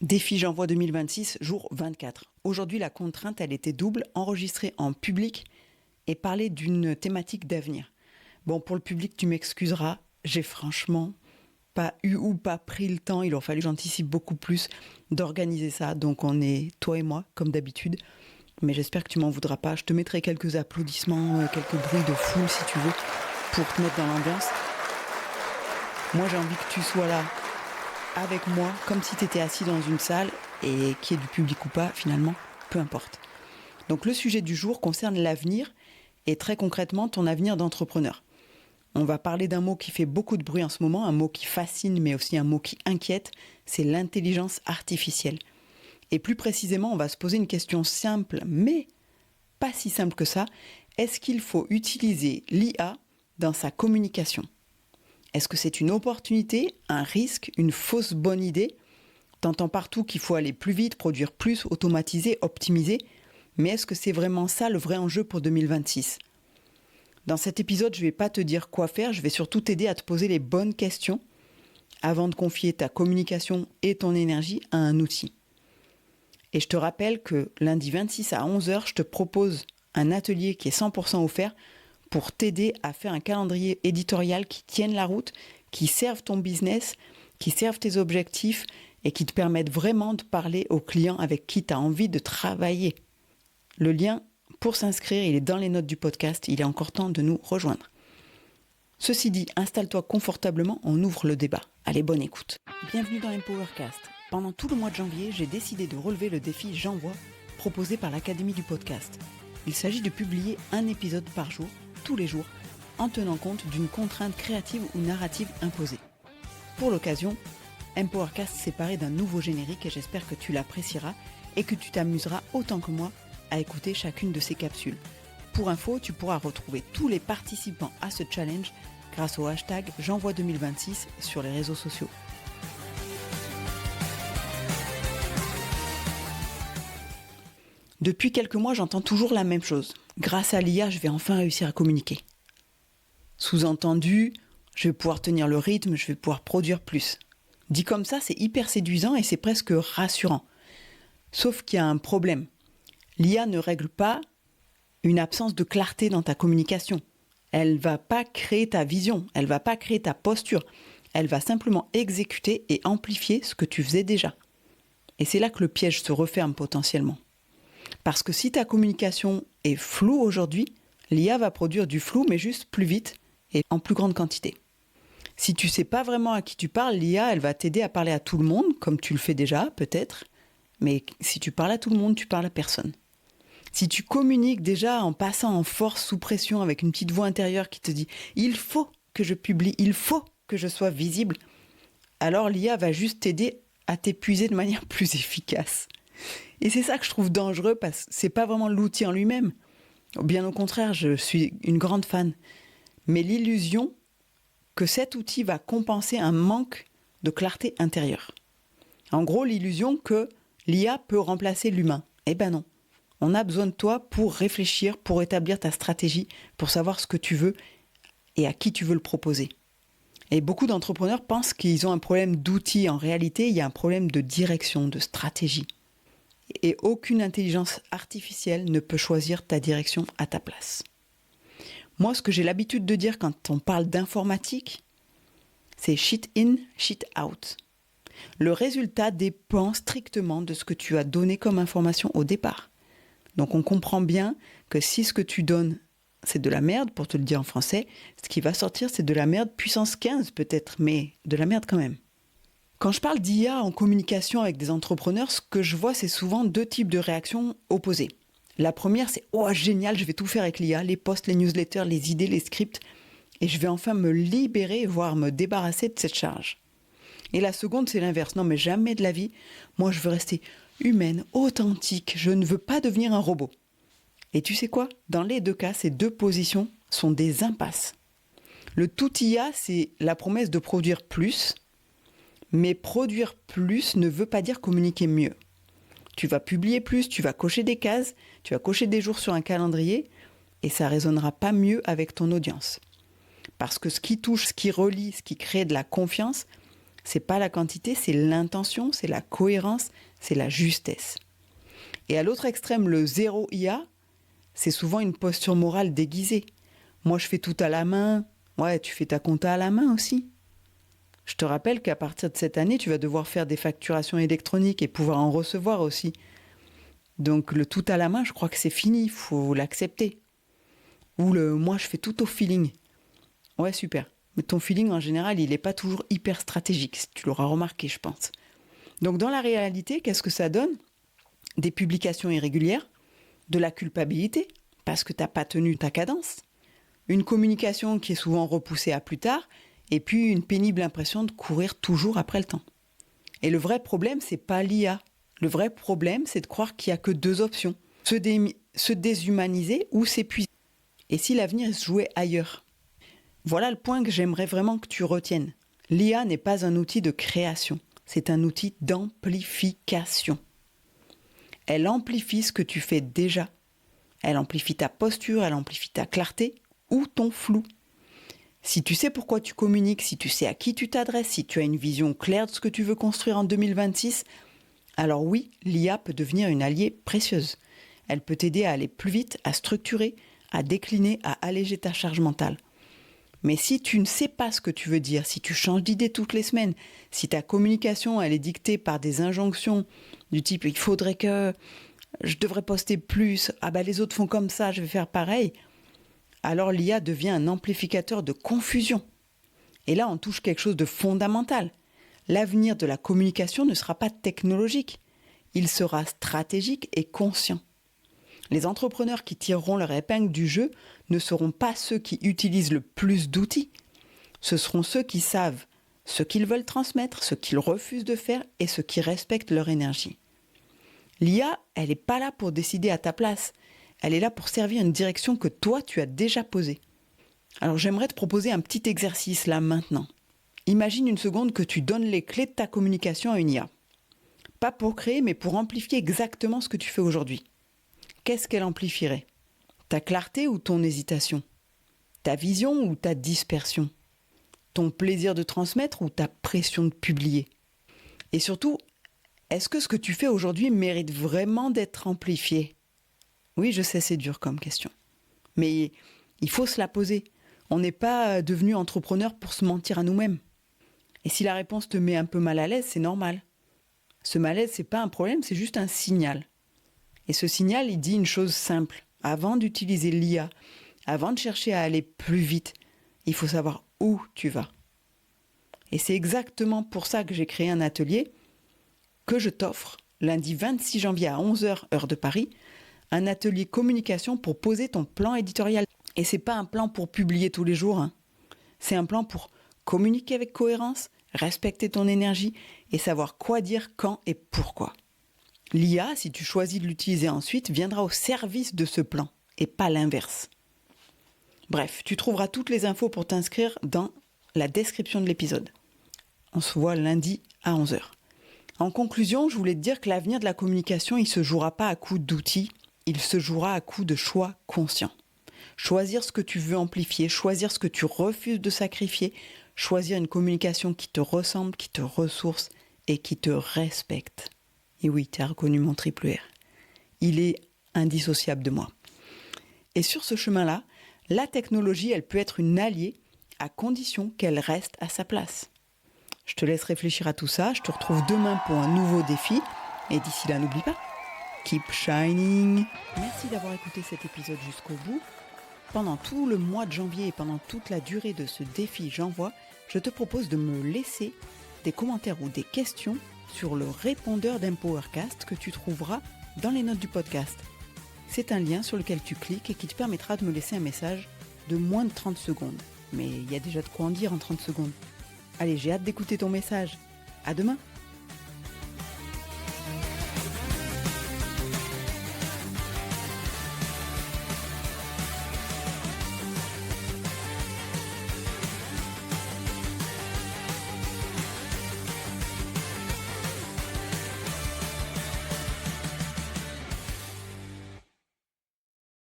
Défi J'envoie 2026, jour 24. Aujourd'hui, la contrainte, elle était double, enregistrer en public et parler d'une thématique d'avenir. Bon, pour le public, tu m'excuseras, j'ai franchement pas eu ou pas pris le temps, il aurait fallu que j'anticipe beaucoup plus d'organiser ça. Donc on est, toi et moi, comme d'habitude. Mais j'espère que tu m'en voudras pas. Je te mettrai quelques applaudissements, quelques bruits de foule si tu veux, pour te mettre dans l'ambiance. Moi, j'ai envie que tu sois là avec moi, comme si tu étais assis dans une salle, et qu'il y ait du public ou pas, finalement, peu importe. Donc le sujet du jour concerne l'avenir, et très concrètement ton avenir d'entrepreneur. On va parler d'un mot qui fait beaucoup de bruit en ce moment, un mot qui fascine, mais aussi un mot qui inquiète, c'est l'intelligence artificielle. Et plus précisément, on va se poser une question simple, mais pas si simple que ça. Est-ce qu'il faut utiliser l'IA dans sa communication ? Est-ce que c'est une opportunité, un risque, une fausse bonne idée ? T'entends partout qu'il faut aller plus vite, produire plus, automatiser, optimiser. Mais est-ce que c'est vraiment ça le vrai enjeu pour 2026 ? Dans cet épisode, je ne vais pas te dire quoi faire, je vais surtout t'aider à te poser les bonnes questions avant de confier ta communication et ton énergie à un outil. Et je te rappelle que lundi 26 à 11h, je te propose un atelier qui est 100% offert pour t'aider à faire un calendrier éditorial qui tienne la route, qui serve ton business, qui serve tes objectifs et qui te permette vraiment de parler aux clients avec qui tu as envie de travailler. Le lien pour s'inscrire, il est dans les notes du podcast, il est encore temps de nous rejoindre. Ceci dit, installe-toi confortablement, on ouvre le débat. Allez, bonne écoute. Bienvenue dans Empowercast. Pendant tout le mois de janvier, j'ai décidé de relever le défi J'envoie, proposé par l'Académie du podcast. Il s'agit de publier un épisode par jour, tous les jours, en tenant compte d'une contrainte créative ou narrative imposée. Pour l'occasion, Empowercast s'est paré d'un nouveau générique et j'espère que tu l'apprécieras et que tu t'amuseras autant que moi à écouter chacune de ces capsules. Pour info, tu pourras retrouver tous les participants à ce challenge grâce au hashtag J'envoie 2026 sur les réseaux sociaux. Depuis quelques mois, j'entends toujours la même chose. Grâce à l'IA, je vais enfin réussir à communiquer. Sous-entendu, je vais pouvoir tenir le rythme, je vais pouvoir produire plus. Dit comme ça, c'est hyper séduisant et c'est presque rassurant. Sauf qu'il y a un problème. L'IA ne règle pas une absence de clarté dans ta communication. Elle ne va pas créer ta vision, elle ne va pas créer ta posture. Elle va simplement exécuter et amplifier ce que tu faisais déjà. Et c'est là que le piège se referme potentiellement. Parce que si ta communication est floue aujourd'hui, l'IA va produire du flou, mais juste plus vite et en plus grande quantité. Si tu ne sais pas vraiment à qui tu parles, l'IA, elle va t'aider à parler à tout le monde, comme tu le fais déjà, peut-être. Mais si tu parles à tout le monde, tu parles à personne. Si tu communiques déjà en passant en force sous pression avec une petite voix intérieure qui te dit « il faut que je publie, il faut que je sois visible », alors l'IA va juste t'aider à t'épuiser de manière plus efficace. Et c'est ça que je trouve dangereux parce que c'est pas vraiment l'outil en lui-même. Bien au contraire, je suis une grande fan. Mais l'illusion que cet outil va compenser un manque de clarté intérieure. En gros, l'illusion que l'IA peut remplacer l'humain. Eh ben non. On a besoin de toi pour réfléchir, pour établir ta stratégie, pour savoir ce que tu veux et à qui tu veux le proposer. Et beaucoup d'entrepreneurs pensent qu'ils ont un problème d'outils. En réalité, il y a un problème de direction, de stratégie. Et aucune intelligence artificielle ne peut choisir ta direction à ta place. Moi, ce que j'ai l'habitude de dire quand on parle d'informatique, c'est shit in, shit out. Le résultat dépend strictement de ce que tu as donné comme information au départ. Donc on comprend bien que si ce que tu donnes, c'est de la merde, pour te le dire en français, ce qui va sortir, c'est de la merde puissance 15 peut-être, mais de la merde quand même. Quand je parle d'IA en communication avec des entrepreneurs, ce que je vois, c'est souvent deux types de réactions opposées. La première, c'est « Oh, génial, je vais tout faire avec l'IA, les posts, les newsletters, les idées, les scripts, et je vais enfin me libérer, voire me débarrasser de cette charge. » Et la seconde, c'est l'inverse. Non, mais jamais de la vie. Moi, je veux rester humaine, authentique. Je ne veux pas devenir un robot. Et tu sais quoi ? Dans les deux cas, ces deux positions sont des impasses. Le tout IA, c'est la promesse de produire plus. Mais produire plus ne veut pas dire communiquer mieux. Tu vas publier plus, tu vas cocher des cases, tu vas cocher des jours sur un calendrier et ça ne résonnera pas mieux avec ton audience. Parce que ce qui touche, ce qui relie, ce qui crée de la confiance, C'est pas la quantité, c'est l'intention, c'est la cohérence, c'est la justesse. Et à l'autre extrême, le zéro IA, c'est souvent une posture morale déguisée. Moi, je fais tout à la main. Ouais, tu fais ta compta à la main aussi. Je te rappelle qu'à partir de cette année, tu vas devoir faire des facturations électroniques et pouvoir en recevoir aussi. Donc le tout à la main, je crois que c'est fini, il faut l'accepter. Ou le moi, je fais tout au feeling. Ouais, super. Mais ton feeling, en général, il n'est pas toujours hyper stratégique. Tu l'auras remarqué, je pense. Donc dans la réalité, qu'est-ce que ça donne ? Des publications irrégulières, de la culpabilité, parce que tu n'as pas tenu ta cadence, une communication qui est souvent repoussée à plus tard, et puis une pénible impression de courir toujours après le temps. Et le vrai problème, c'est pas l'IA. Le vrai problème, c'est de croire qu'il n'y a que deux options. Se déshumaniser ou s'épuiser. Et si l'avenir se jouait ailleurs ? Voilà le point que j'aimerais vraiment que tu retiennes. L'IA n'est pas un outil de création, c'est un outil d'amplification. Elle amplifie ce que tu fais déjà. Elle amplifie ta posture, elle amplifie ta clarté ou ton flou. Si tu sais pourquoi tu communiques, si tu sais à qui tu t'adresses, si tu as une vision claire de ce que tu veux construire en 2026, alors oui, l'IA peut devenir une alliée précieuse. Elle peut t'aider à aller plus vite, à structurer, à décliner, à alléger ta charge mentale. Mais si tu ne sais pas ce que tu veux dire, si tu changes d'idée toutes les semaines, si ta communication elle est dictée par des injonctions du type « il faudrait que je devrais poster plus, ah bah les autres font comme ça, je vais faire pareil », alors l'IA devient un amplificateur de confusion. Et là, on touche quelque chose de fondamental. L'avenir de la communication ne sera pas technologique, il sera stratégique et conscient. Les entrepreneurs qui tireront leur épingle du jeu ne seront pas ceux qui utilisent le plus d'outils. Ce seront ceux qui savent ce qu'ils veulent transmettre, ce qu'ils refusent de faire et ceux qui respectent leur énergie. L'IA, elle n'est pas là pour décider à ta place. Elle est là pour servir une direction que toi, tu as déjà posée. Alors j'aimerais te proposer un petit exercice là maintenant. Imagine une seconde que tu donnes les clés de ta communication à une IA. Pas pour créer, mais pour amplifier exactement ce que tu fais aujourd'hui. Qu'est-ce qu'elle amplifierait ? Ta clarté ou ton hésitation ? Ta vision ou ta dispersion ? Ton plaisir de transmettre ou ta pression de publier ? Et surtout, est-ce que ce que tu fais aujourd'hui mérite vraiment d'être amplifié ? Oui, je sais, c'est dur comme question. Mais il faut se la poser. On n'est pas devenu entrepreneur pour se mentir à nous-mêmes. Et si la réponse te met un peu mal à l'aise, c'est normal. Ce malaise, c'est pas un problème, c'est juste un signal. Et ce signal, il dit une chose simple. Avant d'utiliser l'IA, avant de chercher à aller plus vite, il faut savoir où tu vas. Et c'est exactement pour ça que j'ai créé un atelier que je t'offre lundi 26 janvier à 11h, heure de Paris, un atelier communication pour poser ton plan éditorial. Et c'est pas un plan pour publier tous les jours, hein. C'est un plan pour communiquer avec cohérence, respecter ton énergie et savoir quoi dire, quand et pourquoi. L'IA, si tu choisis de l'utiliser ensuite, viendra au service de ce plan et pas l'inverse. Bref, tu trouveras toutes les infos pour t'inscrire dans la description de l'épisode. On se voit lundi à 11h. En conclusion, je voulais te dire que l'avenir de la communication, il ne se jouera pas à coup d'outils, il se jouera à coup de choix conscients. Choisir ce que tu veux amplifier, choisir ce que tu refuses de sacrifier, choisir une communication qui te ressemble, qui te ressource et qui te respecte. Et oui, tu as reconnu mon triple R. Il est indissociable de moi. Et sur ce chemin-là, la technologie, elle peut être une alliée à condition qu'elle reste à sa place. Je te laisse réfléchir à tout ça. Je te retrouve demain pour un nouveau défi. Et d'ici là, n'oublie pas, keep shining. Merci d'avoir écouté cet épisode jusqu'au bout. Pendant tout le mois de janvier et pendant toute la durée de ce défi J'envoie, je te propose de me laisser des commentaires ou des questions sur le répondeur d'Empowercast que tu trouveras dans les notes du podcast. C'est un lien sur lequel tu cliques et qui te permettra de me laisser un message de moins de 30 secondes. Mais il y a déjà de quoi en dire en 30 secondes. Allez, j'ai hâte d'écouter ton message. À demain!